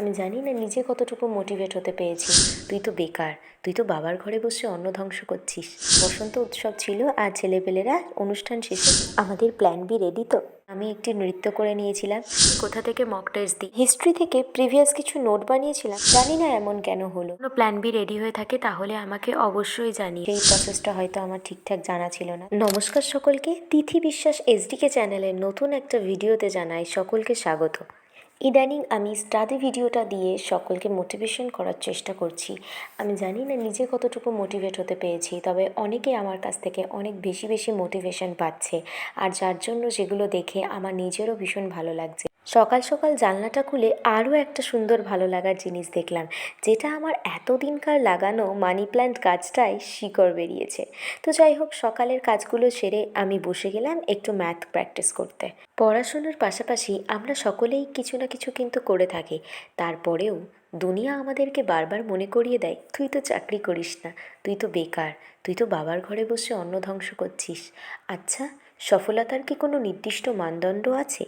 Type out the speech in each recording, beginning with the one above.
আমি জানি না নিজে কতটুকু মোটিভেট হতে পেরেছি। তুই তো বেকার, তুই তো বাবার ঘরে বসে অন্ন ধ্বংস করছিস। বসন্ত উৎসব ছিল আর ছেলেপেলেরা অনুষ্ঠান শেষে আমাদের প্ল্যান বি রেডি তো? আমি একটি নৃত্য করে নিয়েছিলাম। কোথা থেকে মক টেস্ট দিই, হিস্ট্রি থেকে প্রিভিয়াস কিছু নোট বানিয়েছিলাম। জানি না এমন কেন হলো। কোনো প্ল্যান বি রেডি হয়ে থাকে তাহলে আমাকে অবশ্যই জানিয়ে। এই প্রসেসটা হয়তো আমার ঠিকঠাক জানা ছিল না। নমস্কার সকলকে, তিথি বিশ্বাস এসডিকে চ্যানেলের নতুন একটা ভিডিওতে জানাই সকলকে স্বাগত। ইদানিং আমি স্টাডি ভিডিওটা দিয়ে সকলকে মোটিভেশন করার চেষ্টা করছি। আমি জানি না নিজে কতটুকু মোটিভেট হতে পেরেছি, তবে অনেকে আমার কাছ থেকে অনেক বেশি বেশি মোটিভেশন পাচ্ছে, আর যার জন্য যেগুলো দেখে আমার নিজেরও ভীষণ ভালো লাগছে। সকাল সকাল জানলাটা খুলে আরও একটা সুন্দর ভালো লাগার জিনিস দেখলাম, যেটা আমার এতদিনকার লাগানো মানি প্ল্যান্ট গাছটায় শিকড় বেরিয়েছে। তো যাই হোক, সকালের কাজগুলো সেরে আমি বসে গেলাম একটু ম্যাথ প্র্যাকটিস করতে। পড়াশোনার পাশাপাশি আমরা সকলেই কিছু না কিছু কিন্তু করে থাকি। তারপরেও দুনিয়া আমাদেরকে বারবার মনে করিয়ে দেয়, তুই তো চাকরি করিস না, তুই তো বেকার, তুই তো বাবার ঘরে বসে অন্ন ধ্বংস করছিস। আচ্ছা, সফলতার কি কোনো নির্দিষ্ট মানদণ্ড আছে?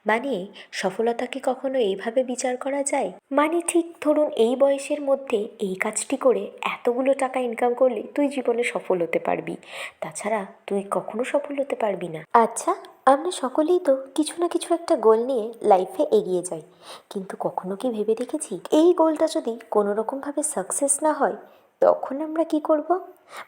মানে সফলতা কি কখনো এইভাবে বিচার করা যায়? মানে ঠিক ধরুন, এই বয়সের মধ্যে এই কাজটি করে এতগুলো টাকা ইনকাম করলে তুই জীবনে সফল হতে পারবি, তাছাড়া তুই কখনো সফল হতে পারবি না। আচ্ছা, আমরা সকলেই তো কিছু না কিছু একটা গোল নিয়ে লাইফে এগিয়ে যাই, কিন্তু কখনো কি ভেবে দেখেছি এই গোলটা যদি কোনো রকমভাবে সাকসেস না হয়, তখন আমরা কি করব?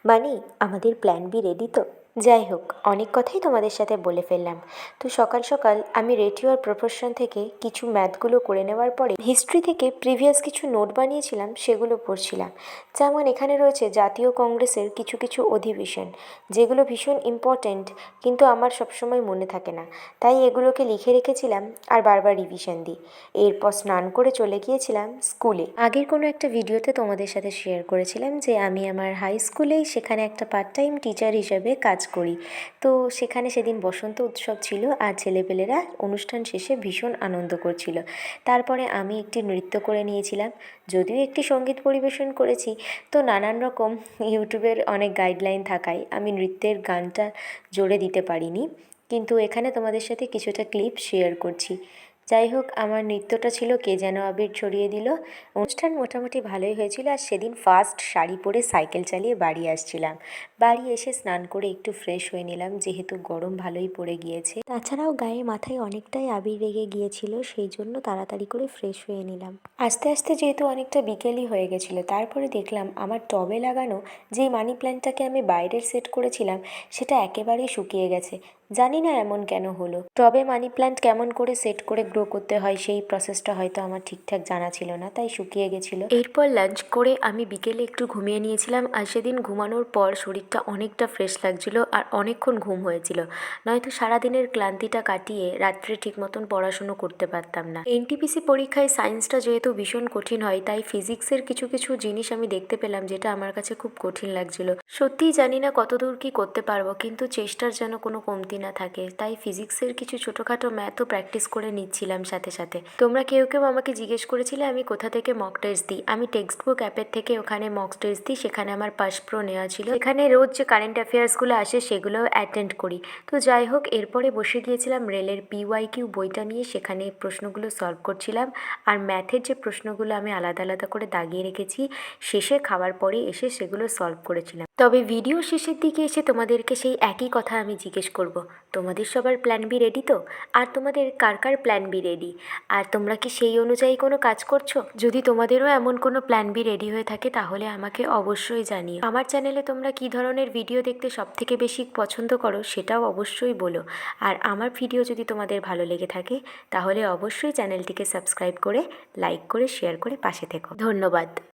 মানে আমাদের প্ল্যান বি রেডি তো? যাই হোক, অনেক কথাই তোমাদের সাথে বলে ফেললাম। তো সকাল সকাল আমি রেডিও আর প্রফেশন থেকে কিছু ম্যাথগুলো করে নেওয়ার পরে হিস্ট্রি থেকে প্রিভিয়াস কিছু নোট বানিয়েছিলাম, সেগুলো পড়ছিলাম। যেমন এখানে রয়েছে জাতীয় কংগ্রেসের কিছু কিছু অধিবেশন, যেগুলো ভীষণ ইম্পর্ট্যান্ট, কিন্তু আমার সবসময় মনে থাকে না, তাই এগুলোকে লিখে রেখেছিলাম আর বারবার রিভিশন দিই। এরপর স্নান করে চলে গিয়েছিলাম স্কুলে। আগের কোনো একটা ভিডিওতে তোমাদের সাথে শেয়ার করেছিলাম যে আমি আমার হাই স্কুলেই সেখানে একটা পার্ট টাইম টিচার হিসেবে কাজ করি। তো সেখানে সেদিন বসন্ত উৎসব ছিল আর ছেলেপেলেরা অনুষ্ঠান শেষে ভীষণ আনন্দ করছিল। তারপরে আমি একটি নৃত্য করে নিয়েছিলাম, যদিও একটি সঙ্গীত পরিবেশন করেছি। তো নানান রকম ইউটিউবের অনেক গাইডলাইন থাকায় আমি নৃত্যের গানটা জোরে দিতে পারিনি, কিন্তু এখানে তোমাদের সাথে কিছুটা ক্লিপ শেয়ার করছি। যাই হোক, আমার নৃত্যটা ছিল কে যেন আবির ছড়িয়ে দিল। অনুষ্ঠান মোটামুটি ভালোই হয়েছিল, আর সেদিন ফার্স্ট শাড়ি পরে সাইকেল চালিয়ে বাড়ি আসছিলাম। বাড়ি এসে স্নান করে একটু ফ্রেশ হয়ে নিলাম, যেহেতু গরম ভালোই পড়ে গিয়েছে। তাছাড়াও গায়ে মাথায় অনেকটাই আবির লেগে গিয়েছিল, সেই জন্য তাড়াতাড়ি করে ফ্রেশ হয়ে নিলাম। আস্তে আস্তে যেহেতু অনেকটা বিকেলই হয়ে গেছিলো, তারপরে দেখলাম আমার টবে লাগানো যেই মানি প্ল্যান্টটাকে আমি বাইরের সেট করেছিলাম, সেটা একেবারেই শুকিয়ে গেছে। জানি না এমন কেন হলো। টবে মানি প্ল্যান্ট কেমন করে সেট করে গ্রো করতে হয় সেই প্রসেসটা হয়তো আমার ঠিকঠাক জানা ছিল না, তাই শুকিয়ে গেছিলো। এরপর লাঞ্চ করে আমি বিকেলে একটু ঘুমিয়ে নিয়েছিলাম, আর সেদিন ঘুমানোর পর শরীরটা অনেকটা ফ্রেশ লাগছিল আর অনেকক্ষণ ঘুম হয়েছিল, নয়তো সারাদিনের ক্লান্তিটা কাটিয়ে রাত্রে ঠিক মতন পড়াশুনো করতে পারতাম না। এনটিপিসি পরীক্ষায় সায়েন্সটা যেহেতু ভীষণ কঠিন হয়, তাই ফিজিক্সের কিছু কিছু জিনিস আমি দেখতে পেলাম, যেটা আমার কাছে খুব কঠিন লাগছিল। সত্যিই জানি না কতদূর কি করতে পারবো, কিন্তু চেষ্টার যেন কোনো কমতি না থাকে, তাই ফিজিক্সের কিছু ছোটোখাটো ম্যাথও প্র্যাকটিস করে নিচ্ছিলাম সাথে সাথে। তোমরা কেউ কেউ আমাকে জিজ্ঞেস করেছিলে আমি কোথা থেকে মক টেস্ট দিই। আমি টেক্সট বুক অ্যাপের থেকে ওখানে মক টেস্ট দিই, সেখানে আমার পাস প্রো নেওয়া ছিল। এখানে রোজ যে কারেন্ট অ্যাফেয়ার্সগুলো আসে সেগুলোও অ্যাটেন্ড করি। তো যাই হোক, এরপরে বসে গিয়েছিলাম রেলের পিওয়াইকিউ বইটা নিয়ে, সেখানে প্রশ্নগুলো সলভ করছিলাম। আর ম্যাথের যে প্রশ্নগুলো আমি আলাদা আলাদা করে দাগিয়ে রেখেছি, শেষে খাওয়ার পরে এসে সেগুলো সলভ করেছিলাম। তবে ভিডিও শেষের দিকে এসে তোমাদেরকে সেই একই কথা আমি জিজ্ঞেস করব, তোমাদের সবার প্ল্যান বি রেডি তো? আর তোমাদের কার কার প্ল্যান বি রেডি? আর তোমরা কি সেই অনুযায়ী কোনো কাজ করছো? যদি তোমাদেরও এমন কোনো প্ল্যান বি রেডি হয়ে থাকে তাহলে আমাকে অবশ্যই জানিও। আমার চ্যানেলে তোমরা কী ধরনের ভিডিও দেখতে সবথেকে বেশি পছন্দ করো সেটাও অবশ্যই বলো। আর আমার ভিডিও যদি তোমাদের ভালো লেগে থাকে তাহলে অবশ্যই চ্যানেলটিকে সাবস্ক্রাইব করে, লাইক করে, শেয়ার করে পাশে থেকো। ধন্যবাদ।